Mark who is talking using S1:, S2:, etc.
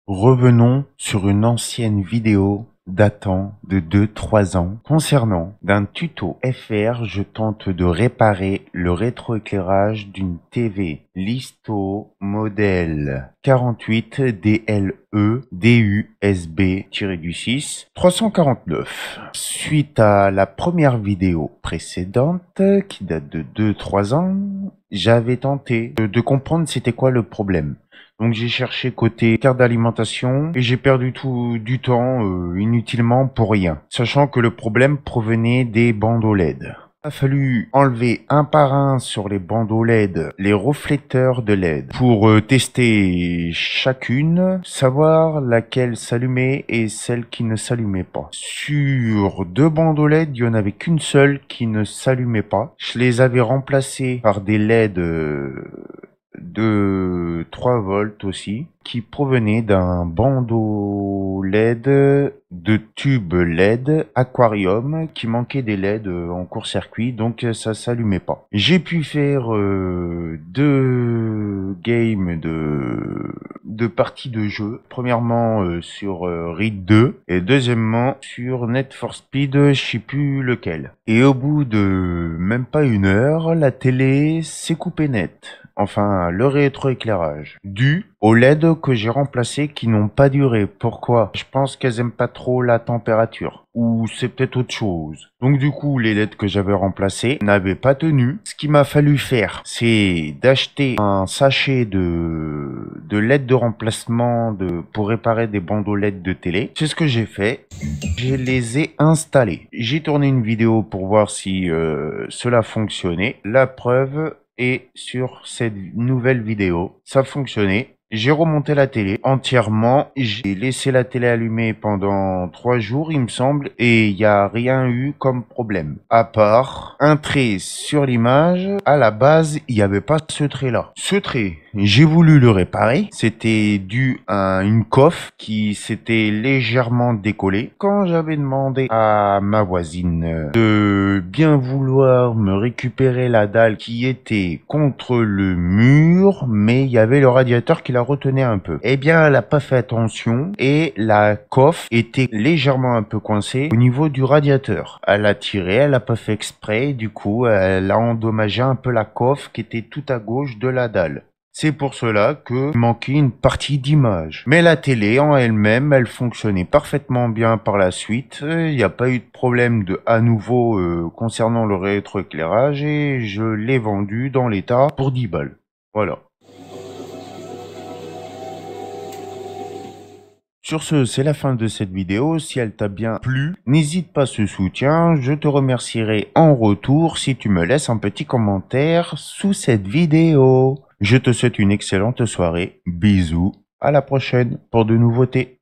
S1: Revenons sur une ancienne vidéo datant de 2-3 ans concernant d'un tuto FR. Je tente de réparer le rétroéclairage d'une TV Listo modèle 48 DLE DUSB-6 349. Suite à la première vidéo précédente qui date de 2-3 ans, j'avais tenté de comprendre c'était quoi le problème. Donc j'ai cherché côté carte d'alimentation et j'ai perdu tout du temps inutilement pour rien, sachant que le problème provenait des bandeaux LED. Il a fallu enlever un par un sur les bandeaux LED les reflecteurs de LED pour tester chacune, savoir laquelle s'allumait et celle qui ne s'allumait pas. Sur deux bandeaux LED, il n'y en avait qu'une seule qui ne s'allumait pas. Je les avais remplacés par des LED de 3 volts aussi, qui provenait d'un bandeau LED de tube LED aquarium qui manquait des LED en court-circuit, donc ça s'allumait pas. J'ai pu faire 2 games de parties de jeu, premièrement sur Rid 2 et deuxièmement sur Need for Speed, je sais plus lequel. Et au bout de même pas une heure, la télé s'est coupée net. Enfin, le rétroéclairage, dû aux LED que j'ai remplacés qui n'ont pas duré. Pourquoi? Je pense qu'elles aiment pas trop la température. Ou c'est peut-être autre chose. Donc du coup, les LED que j'avais remplacés n'avaient pas tenu. Ce qu'il m'a fallu faire, c'est d'acheter un sachet de LED de remplacement pour réparer des bandeaux LED de télé. C'est ce que j'ai fait. Je les ai installés. J'ai tourné une vidéo pour voir si cela fonctionnait. La preuve est sur cette nouvelle vidéo. Ça fonctionnait. J'ai remonté la télé entièrement. J'ai laissé la télé allumée pendant 3 jours, il me semble, et il n'y a rien eu comme problème. À part un trait sur l'image. À la base, il n'y avait pas ce trait-là. Ce trait, j'ai voulu le réparer. C'était dû à une coiffe qui s'était légèrement décollée. Quand j'avais demandé à ma voisine de bien vouloir me récupérer la dalle qui était contre le mur, mais il y avait le radiateur qui la retenait un peu. Eh bien, elle a pas fait attention et la coiffe était légèrement un peu coincée au niveau du radiateur. Elle a tiré, elle a pas fait exprès, du coup, elle a endommagé un peu la coiffe qui était tout à gauche de la dalle. C'est pour cela que manquait une partie d'image. Mais la télé en elle-même, elle fonctionnait parfaitement bien par la suite. Il n'y a pas eu de problème à nouveau concernant le rétroéclairage et je l'ai vendu dans l'état pour 10 balles. Voilà. Sur ce, c'est la fin de cette vidéo. Si elle t'a bien plu, n'hésite pas à ce soutien. Je te remercierai en retour si tu me laisses un petit commentaire sous cette vidéo. Je te souhaite une excellente soirée. Bisous. À la prochaine pour de nouveautés.